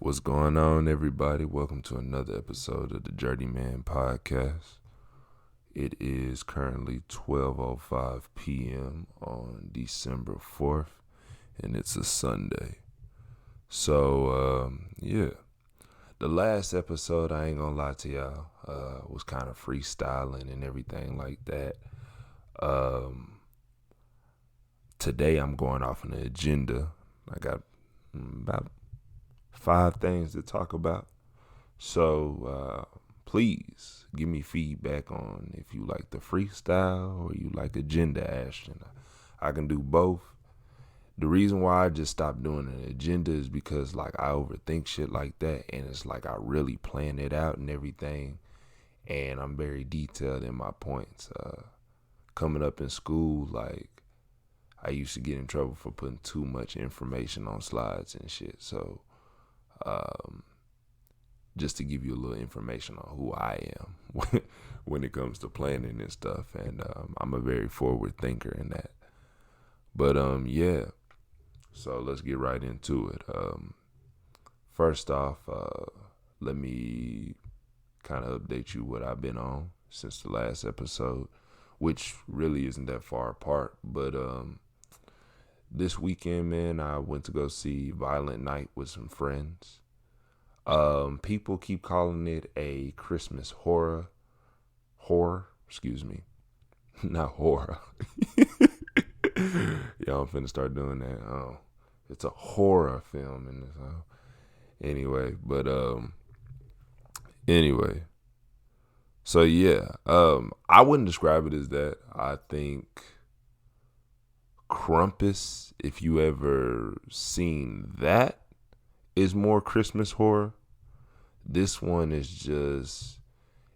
What's going on, everybody? Welcome to another episode of the Journeyman podcast. It is currently 12:05 p.m. on December 4th, and it's a Sunday. So, the last episode, I ain't gonna lie to y'all, was kind of freestyling and everything like that. Today, I'm going off an agenda. I got about 5 things to talk about. So please give me feedback on if you like the freestyle or you like agenda action. I can do both. The reason why I just stopped doing an agenda is because I overthink shit like that, and it's like I really plan it out and everything, and I'm very detailed in my points. Coming up in school, I used to get in trouble for putting too much information on slides and shit. So just to give you a little information on who I am when it comes to planning and stuff. And I'm a very forward thinker in that. But so let's get right into it. First off, let me kind of update you what I've been on since the last episode, which really isn't that far apart. But this weekend, man, I went to go see Violent Night with some friends. People keep calling it a Christmas horror, not horror. Y'all, I'm finna start doing that. It's a horror film in this. Anyway. So yeah, I wouldn't describe it as that. I think Krampus, if you ever seen that, is more Christmas horror. This one is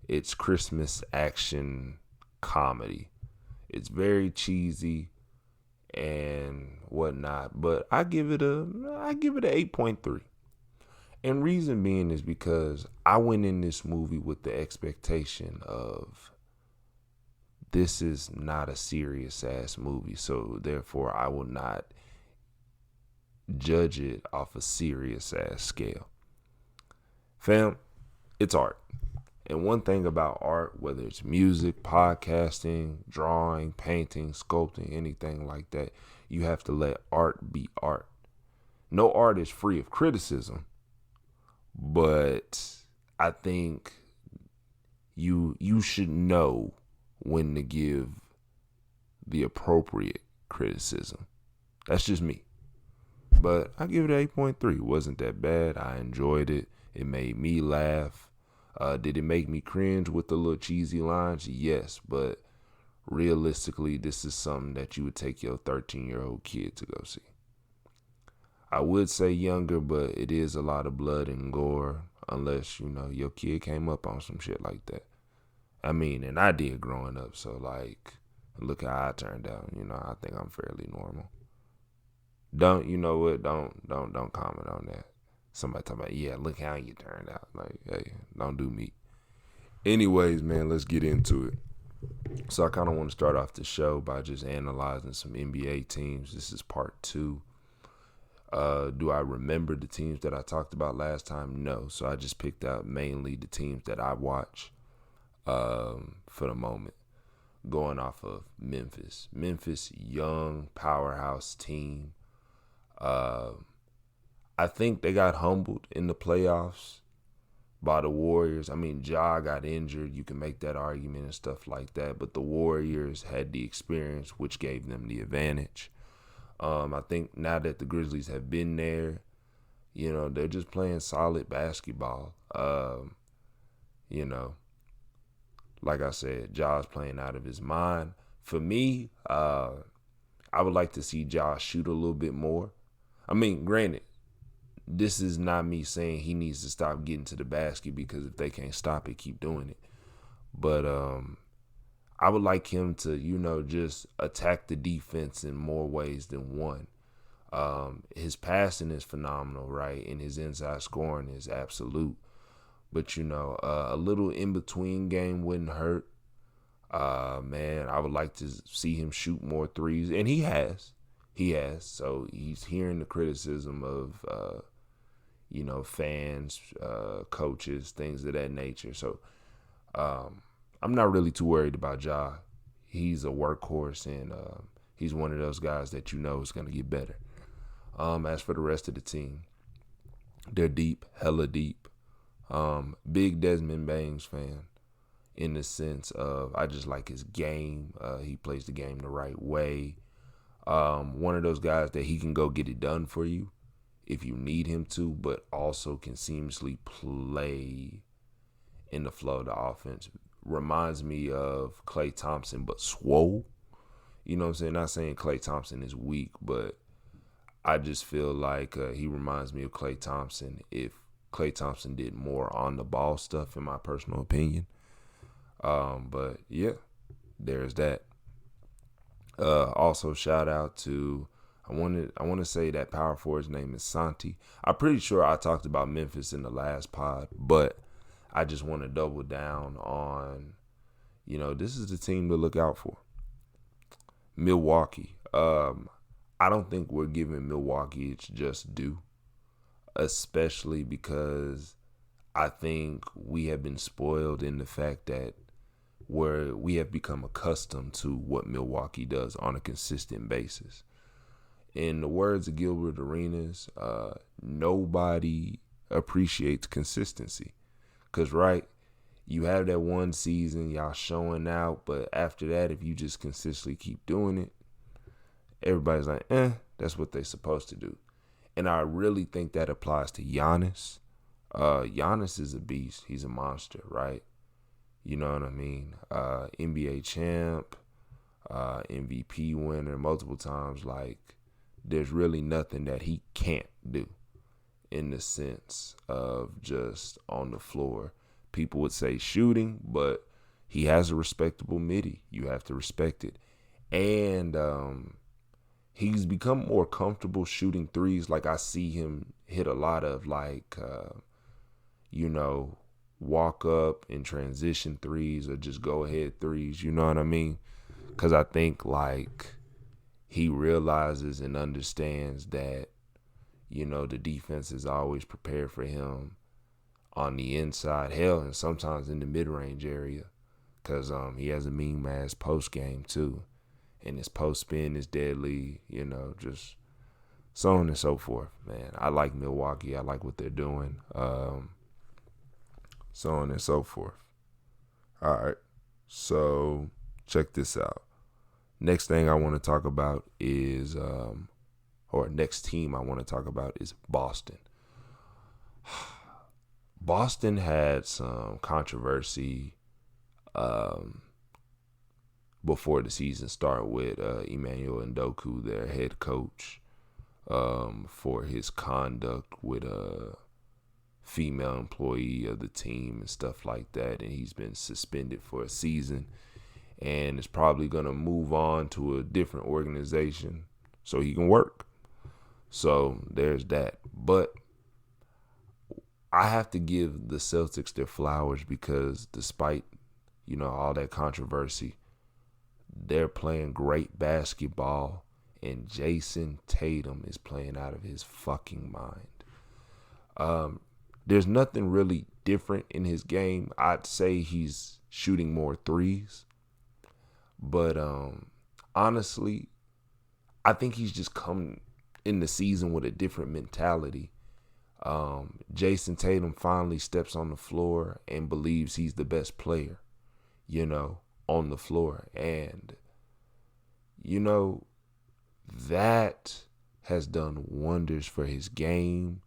it's Christmas action comedy. It's very cheesy and whatnot, but I give it a 8.3. And reason being is because I went in this movie with the expectation of this is not a serious ass movie, so therefore I will not judge it off a serious ass scale. Fam, it's art. And one thing about art, whether it's music, podcasting, drawing, painting, sculpting, anything like that, you have to let art be art. No art is free of criticism, but I think you should know when to give the appropriate criticism. That's just me. But I give it 8.3. It wasn't that bad. I enjoyed it. It made me laugh. Did it make me cringe with the little cheesy lines? Yes, but realistically, this is something that you would take your 13-year-old kid to go see. I would say younger, but it is a lot of blood and gore, unless, your kid came up on some shit like that. I mean, and I did growing up, so look how I turned out. I think I'm fairly normal. Don't comment on that. Somebody talking about, yeah, look how you turned out. Hey, don't do me. Anyways, man, let's get into it. So I kind of want to start off the show by just analyzing some NBA teams. This is part 2. Do I remember the teams that I talked about last time? No. So I just picked out mainly the teams that I watch for the moment. Going off of Memphis. Memphis, young, powerhouse team. I think they got humbled in the playoffs by the Warriors. I mean, Ja got injured. You can make that argument and stuff like that. But the Warriors had the experience, which gave them the advantage. I think now that the Grizzlies have been there, they're just playing solid basketball. Like I said, Ja's playing out of his mind. For me, I would like to see Ja shoot a little bit more. I mean, granted, this is not me saying he needs to stop getting to the basket, because if they can't stop it, keep doing it. But I would like him to, just attack the defense in more ways than one. His passing is phenomenal, right? And his inside scoring is absolute. But, a little in-between game wouldn't hurt. Man, I would like to see him shoot more threes. And he has. So he's hearing the criticism of, fans, coaches, things of that nature. So I'm not really too worried about Ja. He's a workhorse, and he's one of those guys that is going to get better. As for the rest of the team, they're deep, hella deep. Big Desmond Baines fan in the sense of I just like his game. He plays the game the right way. One of those guys that he can go get it done for you if you need him to, but also can seamlessly play in the flow of the offense. Reminds me of Klay Thompson, but swole. You know what I'm saying? Not saying Klay Thompson is weak, but I just feel like he reminds me of Klay Thompson if Klay Thompson did more on the ball stuff, in my personal opinion. But yeah, there's that. Also, shout out to I want to say that power forward's name is Santi. I'm pretty sure I talked about Memphis in the last pod, but I just want to double down on, this is the team to look out for. Milwaukee. I don't think we're giving Milwaukee its just due, especially because I think we have been spoiled in the fact that we have become accustomed to what Milwaukee does on a consistent basis. In the words of Gilbert Arenas, nobody appreciates consistency. Because, right, you have that one season, y'all showing out, but after that, if you just consistently keep doing it, everybody's like, that's what they're supposed to do. And I really think that applies to Giannis. Giannis is a beast. He's a monster, right? You know what I mean? NBA champ, MVP winner multiple times. Like, there's really nothing that he can't do in the sense of just on the floor. People would say shooting, but he has a respectable midi. You have to respect it. And he's become more comfortable shooting threes. Like, I see him hit a lot of, walk up and transition threes or just go ahead threes. You know what I mean? Because I think, he realizes and understands that, the defense is always prepared for him on the inside, hell, and sometimes in the mid-range area, because he has a mean-ass post game too, and his post spin is deadly. Just so on and so forth. Man, I like Milwaukee. I like what they're doing. So on and so forth. All right, so check this out. Next thing I want to talk about is, or next team I want to talk about is Boston. Boston had some controversy before the season started with Emmanuel Ndoku, their head coach, for his conduct with a female employee of the team and stuff like that. And he's been suspended for a season and is probably going to move on to a different organization so he can work. So there's that. But I have to give the Celtics their flowers because despite, all that controversy, they're playing great basketball and Jason Tatum is playing out of his fucking mind. There's nothing really different in his game. I'd say he's shooting more threes. But honestly, I think he's just come in the season with a different mentality. Jason Tatum finally steps on the floor and believes he's the best player, on the floor. And, that has done wonders for his game.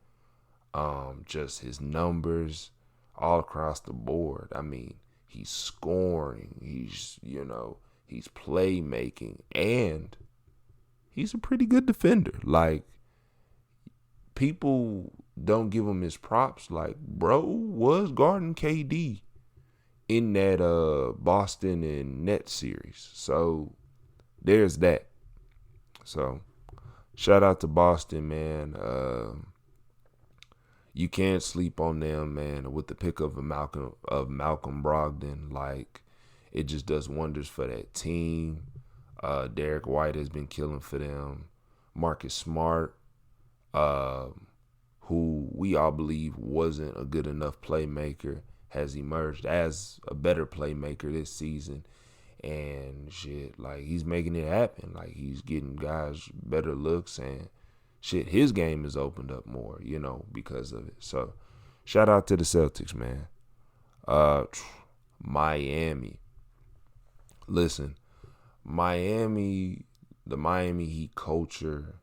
Just his numbers all across the board. I mean, he's scoring, he's playmaking, and he's a pretty good defender. Like, people don't give him his props. Like, bro was guarding KD in that Boston and Nets series. So there's that. So shout out to Boston, man. You can't sleep on them, man. With the pick of Malcolm Brogdon, like, it just does wonders for that team. Derek White has been killing for them. Marcus Smart, who we all believe wasn't a good enough playmaker, has emerged as a better playmaker this season. And shit, like, he's making it happen. Like, he's getting guys better looks, and shit, his game is opened up more, because of it. So shout out to the Celtics, man. Miami. Listen, the Miami Heat culture,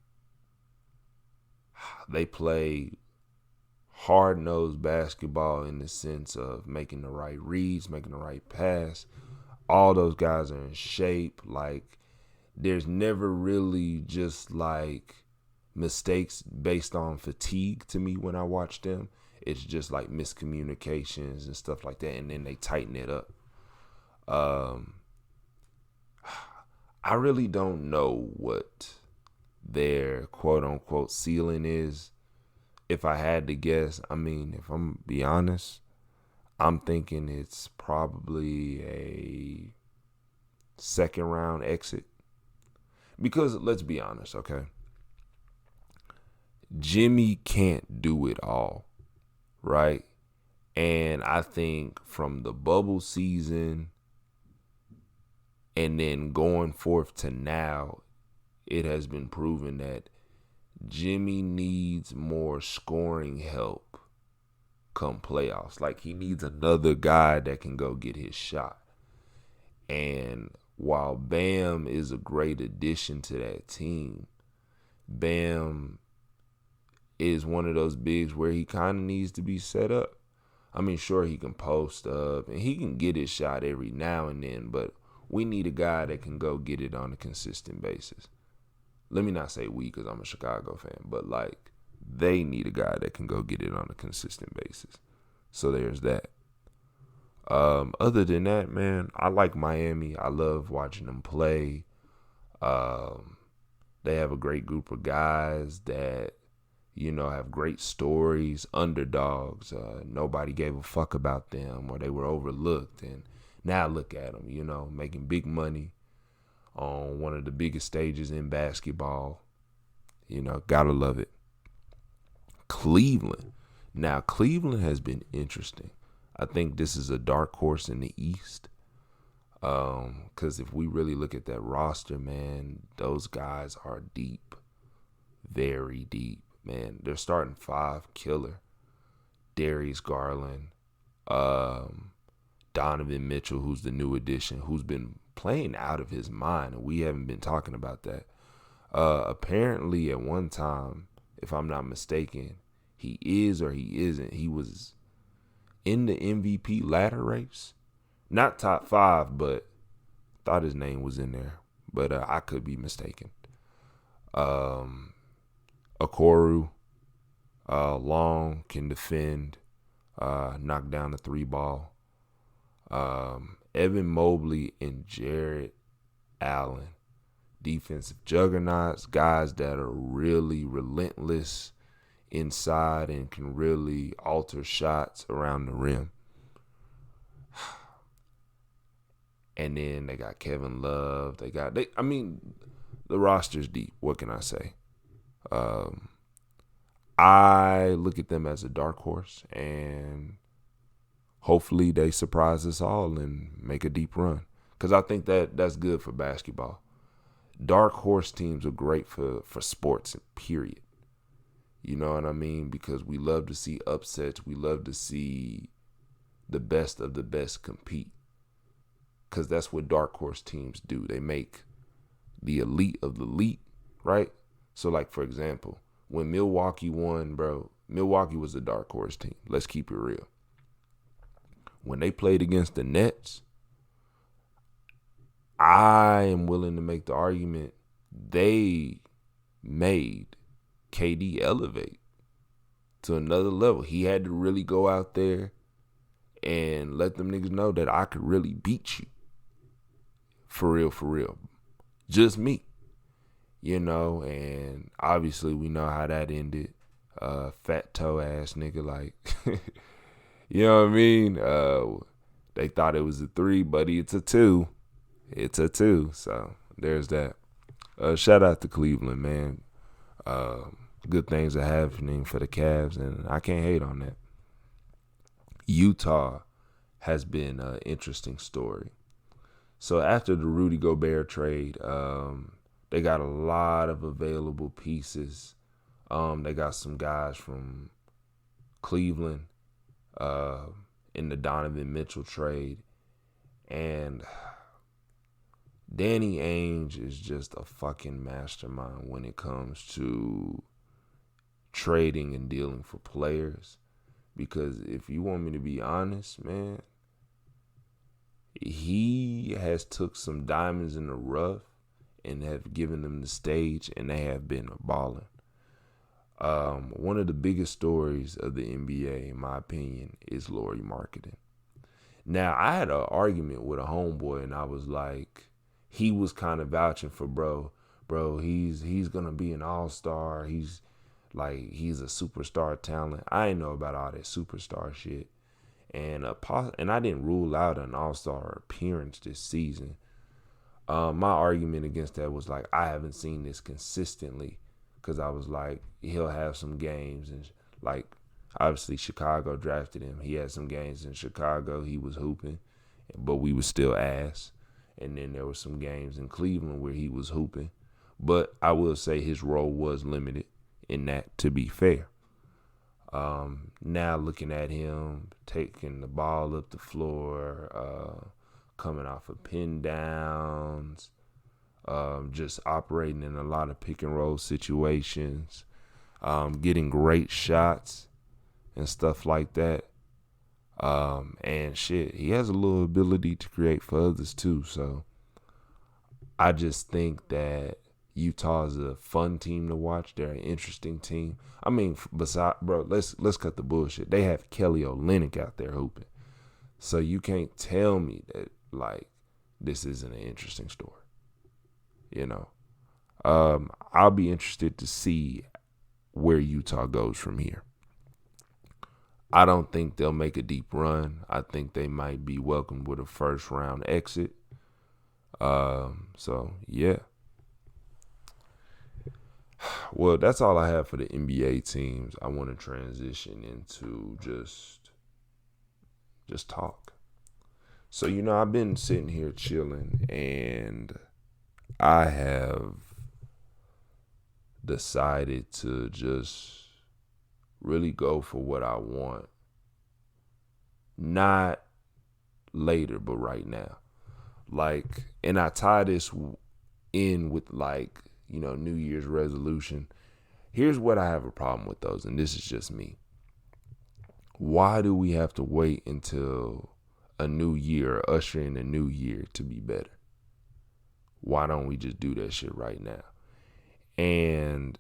they play hard-nosed basketball in the sense of making the right reads, making the right pass. All those guys are in shape. Like, there's never really just like mistakes based on fatigue to me when I watch them. It's just like miscommunications and stuff like that, and then they tighten it up. I really don't know what their quote-unquote ceiling is. If I had to guess, I mean, if I'm be honest, I'm thinking it's probably a second round exit. Because let's be honest, okay? Jimmy can't do it all, right? And I think from the bubble season and then going forth to now, it has been proven that Jimmy needs more scoring help come playoffs. Like, he needs another guy that can go get his shot. And while Bam is a great addition to that team, Bam is one of those bigs where he kind of needs to be set up. I mean, sure, he can post up and he can get his shot every now and then, but we need a guy that can go get it on a consistent basis. Let me not say we, because I'm a Chicago fan, but like, they need a guy that can go get it on a consistent basis. So there's that. Other than that, man, I like Miami. I love watching them play. They have a great group of guys that, have great stories, underdogs. Nobody gave a fuck about them, or they were overlooked. And now look at them, making big money on one of the biggest stages in basketball. Gotta love it. Cleveland. Now, Cleveland has been interesting. I think this is a dark horse in the East. Because if we really look at that roster, man, those guys are deep. Very deep, man. They're starting five killer. Darius Garland, Donovan Mitchell, who's the new addition, who's been playing out of his mind, and we haven't been talking about that. Apparently, at one time, if I'm not mistaken, he is or he isn't. He was in the MVP ladder race. Not top 5, but thought his name was in there. But I could be mistaken. Okoro, long, can defend, knock down the 3 ball. Evan Mobley and Jarrett Allen, defensive juggernauts, guys that are really relentless inside and can really alter shots around the rim. And then they got Kevin Love. The roster's deep. What can I say? I look at them as a dark horse, and hopefully they surprise us all and make a deep run. Because I think that's good for basketball. Dark horse teams are great for sports, period. You know what I mean? Because we love to see upsets. We love to see the best of the best compete. Because that's what dark horse teams do. They make the elite of the elite, right? So, like, for example, when Milwaukee won, bro, Milwaukee was a dark horse team. Let's keep it real. When they played against the Nets, I am willing to make the argument they made KD elevate to another level. He had to really go out there and let them niggas know that I could really beat you. For real. Just me. And obviously we know how that ended. Fat toe ass nigga, like, you know what I mean? They thought it was a 3, buddy. It's a 2. It's a 2. So there's that. Shout out to Cleveland, man. good things are happening for the Cavs, and I can't hate on that. Utah has been an interesting story. So after the Rudy Gobert trade, they got a lot of available pieces. They got some guys from Cleveland in the Donovan Mitchell trade. And Danny Ainge is just a fucking mastermind when it comes to trading and dealing for players. Because if you want me to be honest, man, he has took some diamonds in the rough and have given them the stage, and they have been balling. One of the biggest stories of the NBA, in my opinion, is Lauri Markkanen. Now, I had an argument with a homeboy, and I was like, he was kind of vouching for bro, he's gonna be an all-star. He's a superstar talent. I ain't know about all that superstar shit. And I didn't rule out an all-star appearance this season. My argument against that was like, I haven't seen this consistently, because I was like, he'll have some games, and like, obviously Chicago drafted him. He had some games in Chicago. He was hooping, but we was still ass. And then there were some games in Cleveland where he was hooping. But I will say his role was limited in that, to be fair. Now looking at him taking the ball up the floor, coming off of pin downs, just operating in a lot of pick and roll situations, getting great shots and stuff like that. And shit, he has a little ability to create for others too. So I just think that Utah is a fun team to watch. They're an interesting team. I mean, let's cut the bullshit. They have Kelly Olynyk out there hooping. So you can't tell me that, like, this isn't an interesting story. You know, I'll be interested to see where Utah goes from here. I don't think they'll make a deep run. I think they might be welcomed with a first round exit. So yeah. Well, that's all I have for the NBA teams. I want to transition into just talk. So, I've been sitting here chilling, and I have decided to just really go for what I want. Not later, but right now. And I tie this in with New Year's resolution. Here's what I have a problem with those, and this is just me. Why do we have to wait until a new year, or usher in a new year to be better? Why don't we just do that shit right now? And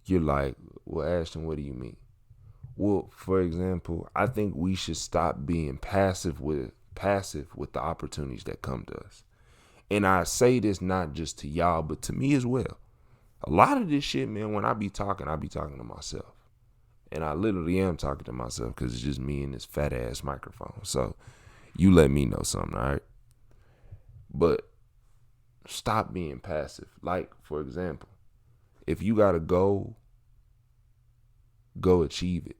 you're like, well, Ashton, what do you mean? Well, for example, I think we should stop being passive with the opportunities that come to us. And I say this not just to y'all, but to me as well. A lot of this shit, man, when I be talking to myself. And I literally am talking to myself, because it's just me and this fat ass microphone. So you let me know something, all right? But stop being passive. Like, for example, if you got a goal, go achieve it.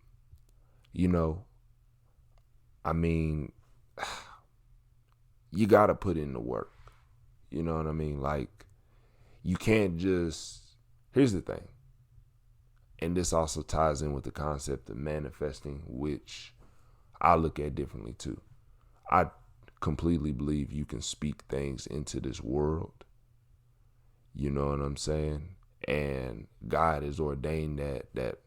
I mean, you got to put in the work. You know what I mean? Like, you can't just, here's the thing. And this also ties in with the concept of manifesting, which I look at differently too. I completely believe you can speak things into this world. You know what I'm saying? And God has ordained that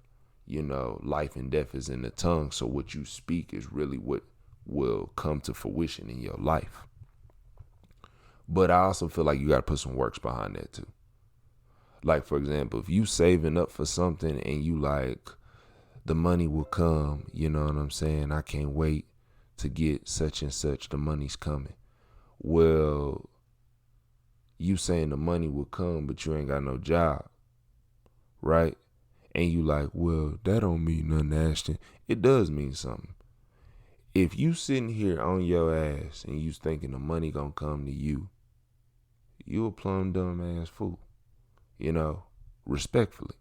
life and death is in the tongue. So what you speak is really what will come to fruition in your life. But I also feel like you got to put some works behind that too. Like, for example, if you saving up for something and you like, the money will come, you know what I'm saying? I can't wait to get such and such, the money's coming. Well, you saying the money will come, but you ain't got no job, right? And you like, well, that don't mean nothing, Ashton. It does mean something. If you sitting here on your ass and you thinking the money gonna come to you, you a plumb dumb ass fool. Respectfully.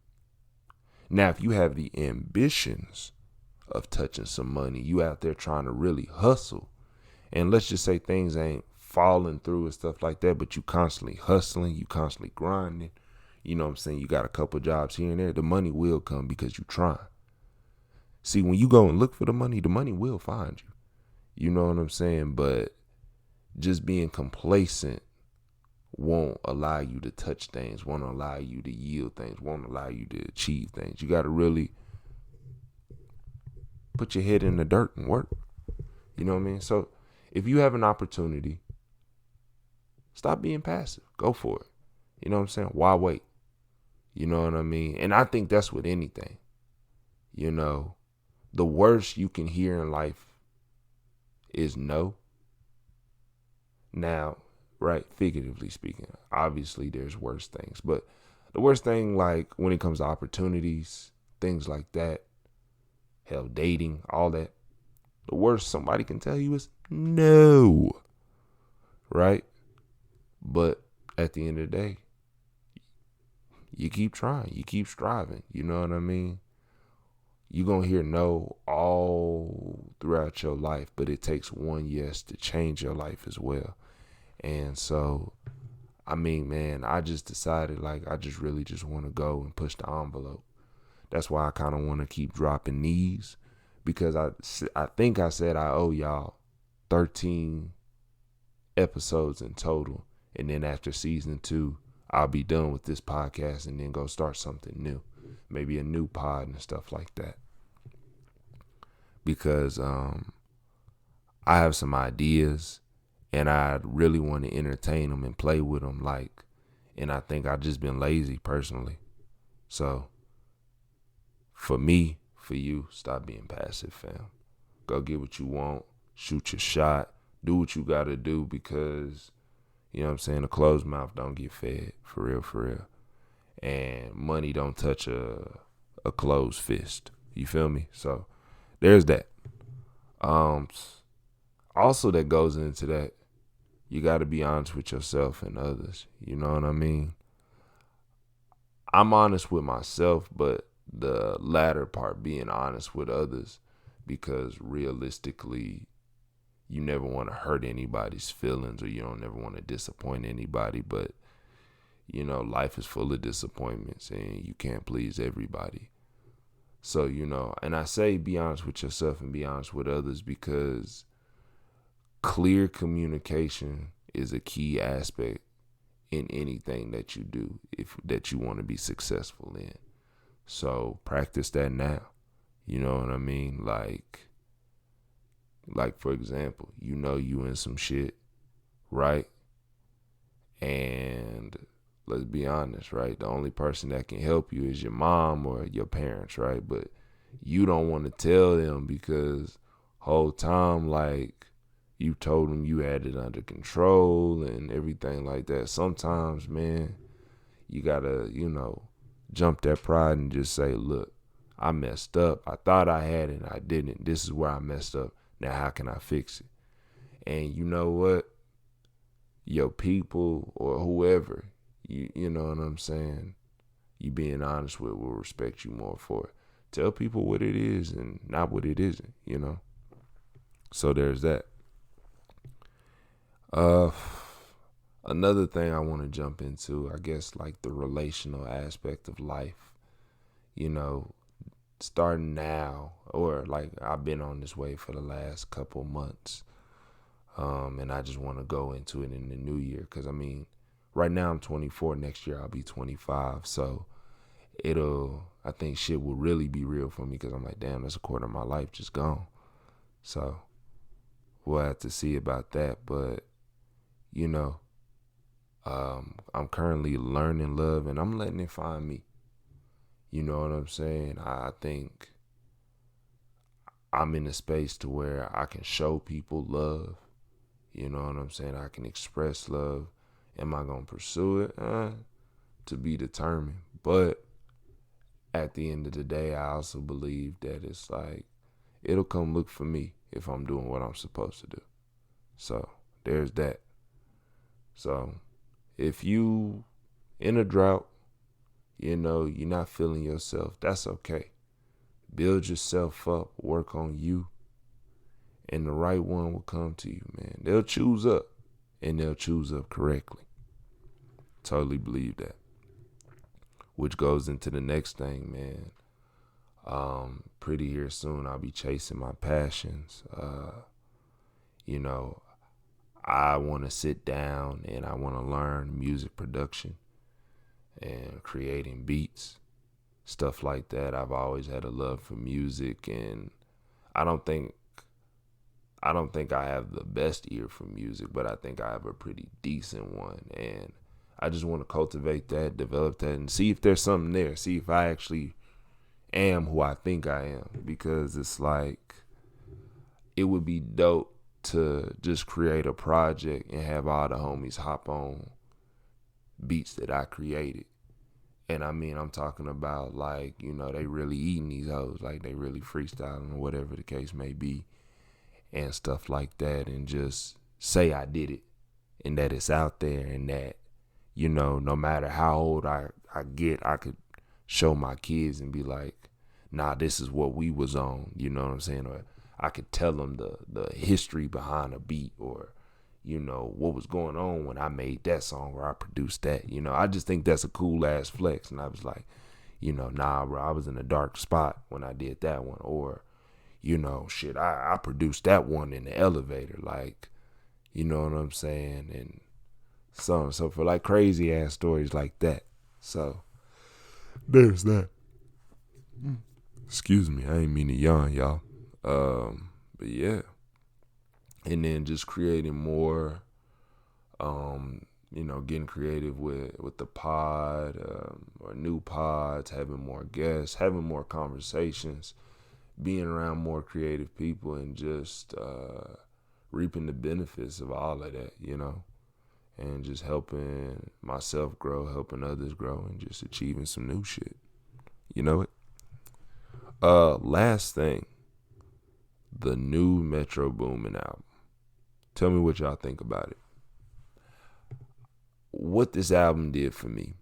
Now, if you have the ambitions of touching some money, you out there trying to really hustle, and let's just say things ain't falling through and stuff like that, but you constantly hustling, you constantly grinding, you know what I'm saying, you got a couple jobs here and there, the money will come because you trying. See, when you go and look for the money will find you. You know what I'm saying? But just being complacent won't allow you to touch things, won't allow you to yield things, won't allow you to achieve things. You got to really put your head in the dirt and work. You know what I mean? So if you have an opportunity, stop being passive. Go for it. You know what I'm saying? Why wait? You know what I mean? And I think that's with anything. You know, the worst you can hear in life is no. Now, right, figuratively speaking, obviously there's worse things, but the worst thing, like when it comes to opportunities, things like that, hell, dating, all that, the worst somebody can tell you is no, right? But at the end of the day, you keep trying, you keep striving, you know what I mean? You're going to hear no all throughout your life, but it takes one yes to change your life as well. And so, I mean, man, I just decided, like, I just really just want to go and push the envelope. That's why I kind of want to keep dropping these, because I think I said I owe y'all 13 episodes in total. And then after season 2, I'll be done with this podcast and then go start something new. Maybe a new pod and stuff like that. Because I have some ideas and I really want to entertain them and play with them. Like, and I think I've just been lazy personally. So for me, for you, stop being passive, fam. Go get what you want. Shoot your shot. Do what you got to do, because, you know what I'm saying, a closed mouth don't get fed. For real, for real. And money don't touch a closed fist. You feel me? So there's that. Also that goes into that, you got to be honest with yourself and others. You know what I mean? I'm honest with myself, but the latter part, being honest with others, because realistically, you never want to hurt anybody's feelings, or you don't never want to disappoint anybody. But, you know, life is full of disappointments and you can't please everybody. So, you know, and I say be honest with yourself and be honest with others, because clear communication is a key aspect in anything that you do, that you want to be successful in. So practice that now. You know what I mean? Like for example, you know you in some shit, right? And let's be honest, right? The only person that can help you is your mom or your parents, right? But you don't want to tell them, because whole time, like, you told them you had it under control and everything like that. Sometimes, man, you gotta, you know, jump that pride and just say, look, I messed up. I thought I had it and I didn't. This is where I messed up. Now how can I fix it? And you know what? Your people or whoever, you know what I'm saying, you being honest with will respect you more for it. Tell people what it is and not what it isn't, you know? So there's that. Another thing I want to jump into, I guess, like the relational aspect of life. You know, starting now, or like I've been on this way for the last couple months. And I just want to go into it in the new year. Because, I mean, right now I'm 24. Next year I'll be 25. So I think shit will really be real for me, because I'm like, damn, that's a quarter of my life just gone. So we'll have to see about that. But, you know, I'm currently learning love and I'm letting it find me. You know what I'm saying? I think I'm in a space to where I can show people love. You know what I'm saying? I can express love. Am I going to pursue it? To be determined. But at the end of the day, I also believe that it's like, it'll come look for me if I'm doing what I'm supposed to do. So there's that. So if you in a drought, you're not feeling yourself, that's okay. Build yourself up, work on you, and the right one will come to you, man. They'll choose up, and they'll choose up correctly. Totally believe that. Which goes into the next thing, man. Pretty here soon, I'll be chasing my passions. You know, I want to sit down and I want to learn music production and creating beats, stuff like that. I've always had a love for music, and I don't think I have the best ear for music, but I think I have a pretty decent one, and I just want to cultivate that, develop that, and see if there's something there. See if I actually am who I think I am, because it's like it would be dope to just create a project and have all the homies hop on beats that I created. And I mean, I'm talking about like, they really eating these hoes, like they really freestyling or whatever the case may be and stuff like that, and just say I did it and that it's out there, and that, no matter how old I get, I could show my kids and be like, nah, this is what we was on, you know what I'm saying? Or I could tell them the history behind a beat, or, what was going on when I made that song or I produced that. I just think that's a cool ass flex. And I was like, nah, bro, I was in a dark spot when I did that one. Or, shit, I produced that one in the elevator. Like, you know what I'm saying? And so for like crazy ass stories like that. So there's that. Excuse me, I ain't mean to yawn, y'all. But yeah. And then just creating more, getting creative with the pod, or new pods, having more guests, having more conversations, being around more creative people, and just reaping the benefits of all of that, and just helping myself grow, helping others grow, and just achieving some new shit. You know it? Last thing, the new Metro Boomin album. Tell me what y'all think about it. What this album did for me,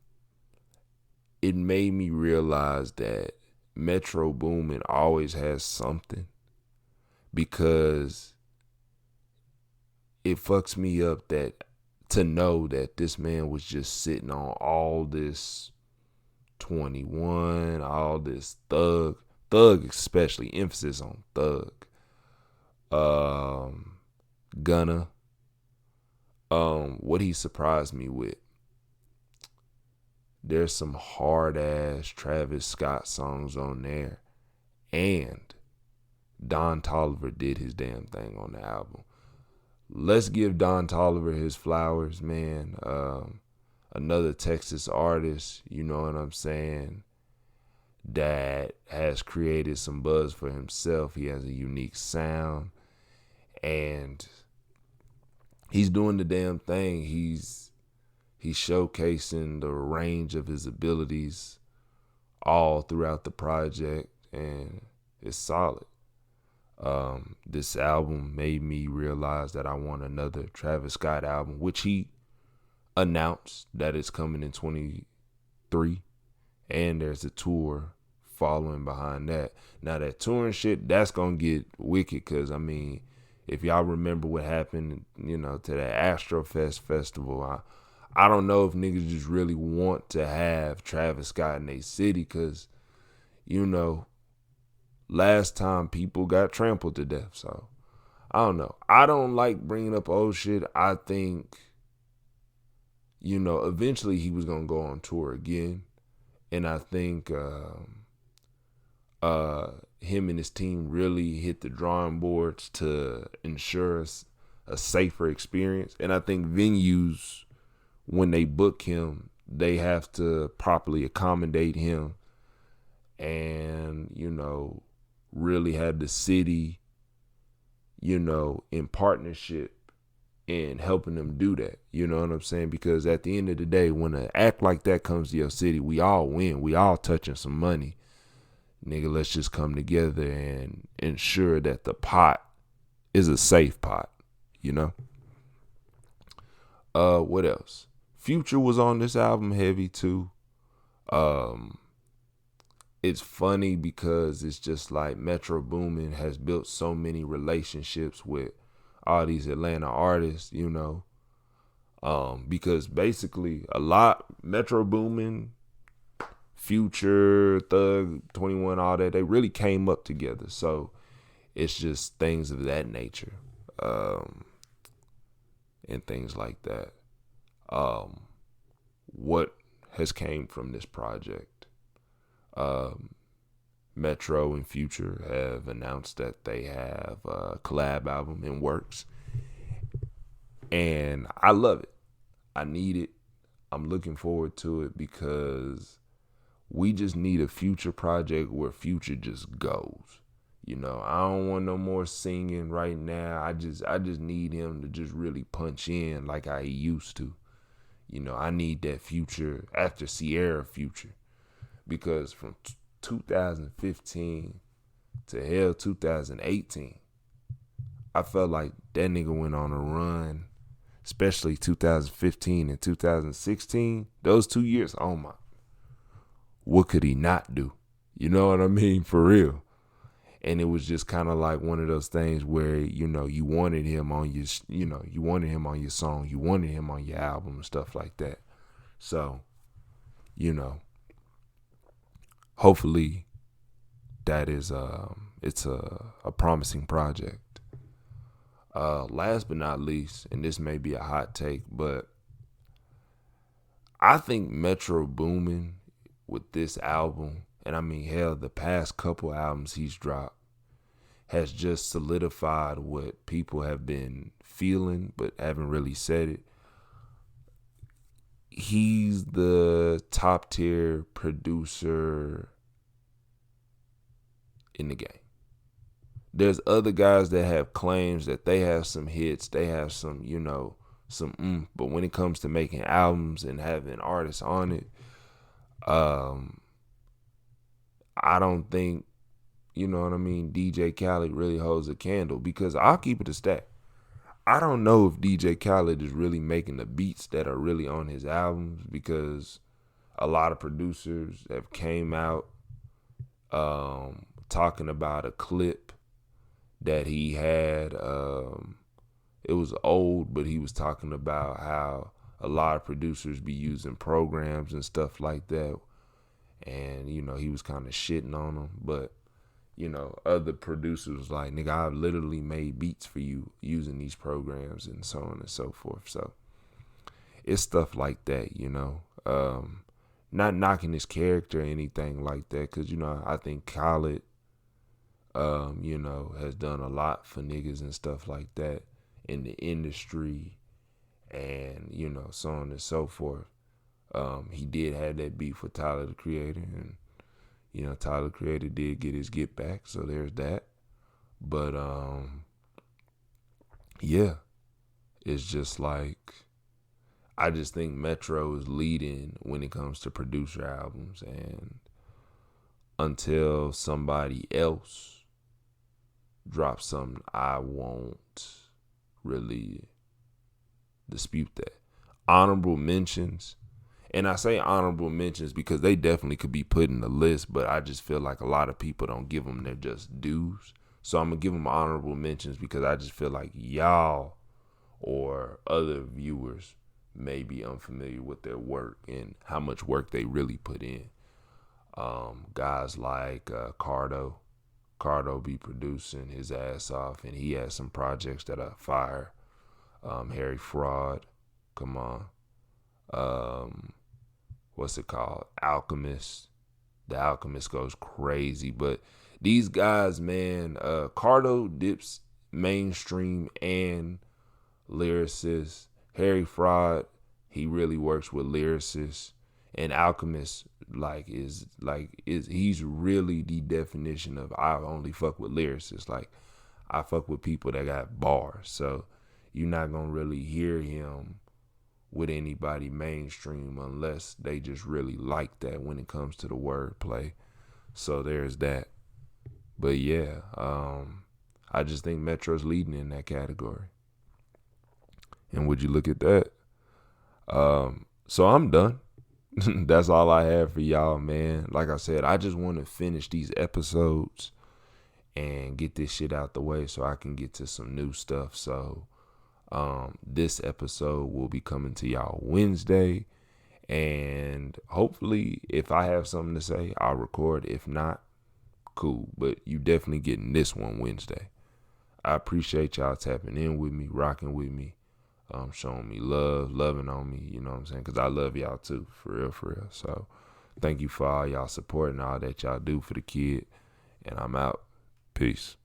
it made me realize that Metro Boomin always has something, because it fucks me up that to know that this man was just sitting on all this 21, all this thug especially, emphasis on thug, Gunna. What he surprised me with, there's some hard ass Travis Scott songs on there, and Don Toliver did his damn thing on the album. Let's give Don Toliver his flowers, man. Another Texas artist, you know what I'm saying, that has created some buzz for himself. He has a unique sound, and he's doing the damn thing. He's showcasing the range of his abilities all throughout the project, and it's solid. This album made me realize that I want another Travis Scott album, which he announced that it's coming in 23, and there's a tour following behind that. Now that touring shit, that's gonna get wicked, because I mean, if y'all remember what happened, to that Astrofest festival, I don't know if niggas just really want to have Travis Scott in their city, because, last time people got trampled to death. So, I don't know. I don't like bringing up old shit. I think, eventually he was going to go on tour again. And I think him and his team really hit the drawing boards to ensure a safer experience. And I think venues, when they book him, they have to properly accommodate him, and, really have the city, in partnership in helping them do that. You know what I'm saying? Because at the end of the day, when an act like that comes to your city, we all win. We all touching some money. Nigga, let's just come together and ensure that the pot is a safe pot, What else? Future was on this album heavy too. Um, it's funny because it's just like Metro Boomin has built so many relationships with all these Atlanta artists, because basically a lot Metro Boomin, Future, Thug, 21, all that, they really came up together. So it's just things of that nature, and things like that. What has came from this project? Metro and Future have announced that they have a collab album in works, and I love it. I need it. I'm looking forward to it because we just need a Future project where Future just goes. I don't want no more singing right now. I just need him to just really punch in like I used to. I need that Future after Sierra Future, because from 2015 to hell 2018, I felt like that nigga went on a run, especially 2015 and 2016. Those 2 years, oh my, what could he not do? You know what I mean? For real. And it was just kind of like one of those things where, you wanted him on your, you wanted him on your song, you wanted him on your album and stuff like that. So, hopefully that is, it's a promising project. Last but not least, and this may be a hot take, but I think Metro Boomin with this album, and I mean, hell, the past couple albums he's dropped, has just solidified what people have been feeling but haven't really said it. He's the top tier producer in the game. There's other guys that have claims that they have some hits, they have some, but when it comes to making albums and having artists on it, I don't think, DJ Khaled really holds a candle, because I'll keep it a stack. I don't know if DJ Khaled is really making the beats that are really on his albums, because a lot of producers have came out talking about a clip that he had. It was old, but he was talking about how a lot of producers be using programs and stuff like that. And, he was kind of shitting on them. But, other producers was like, nigga, I've literally made beats for you using these programs and so on and so forth. So it's stuff like that, not knocking his character or anything like that. Because, I think Khaled, has done a lot for niggas and stuff like that in the industry and, so on and so forth. He did have that beef with Tyler the Creator, and Tyler the Creator did get his get back, so there's that. But yeah, it's just like, I just think Metro is leading when it comes to producer albums, and until somebody else drops something, I won't really dispute that. Honorable mentions. And I say honorable mentions because they definitely could be put in the list, but I just feel like a lot of people don't give them their just dues. So I'm going to give them honorable mentions because I just feel like y'all or other viewers may be unfamiliar with their work and how much work they really put in. Guys like Cardo be producing his ass off, and he has some projects that are fire. Harry Fraud, come on. What's it called? Alchemist. The Alchemist goes crazy. But these guys, man, Cardo dips mainstream and lyricists. Harry Fraud, he really works with lyricists. And Alchemist, he's really the definition of I only fuck with lyricists. Like, I fuck with people that got bars. So you're not gonna really hear him with anybody mainstream unless they just really like that when it comes to the wordplay. So there's that. But yeah, I just think Metro's leading in that category. And would you look at that? So I'm done. That's all I have for y'all, man. Like I said, I just want to finish these episodes and get this shit out the way so I can get to some new stuff. So this episode will be coming to y'all Wednesday. And hopefully, if I have something to say, I'll record. If not, cool. But you definitely getting this one Wednesday. I appreciate y'all tapping in with me, rocking with me, showing me love, loving on me. You know what I'm saying? Because I love y'all too, for real, for real. So thank you for all y'all support and all that y'all do for the kid. And I'm out. Peace.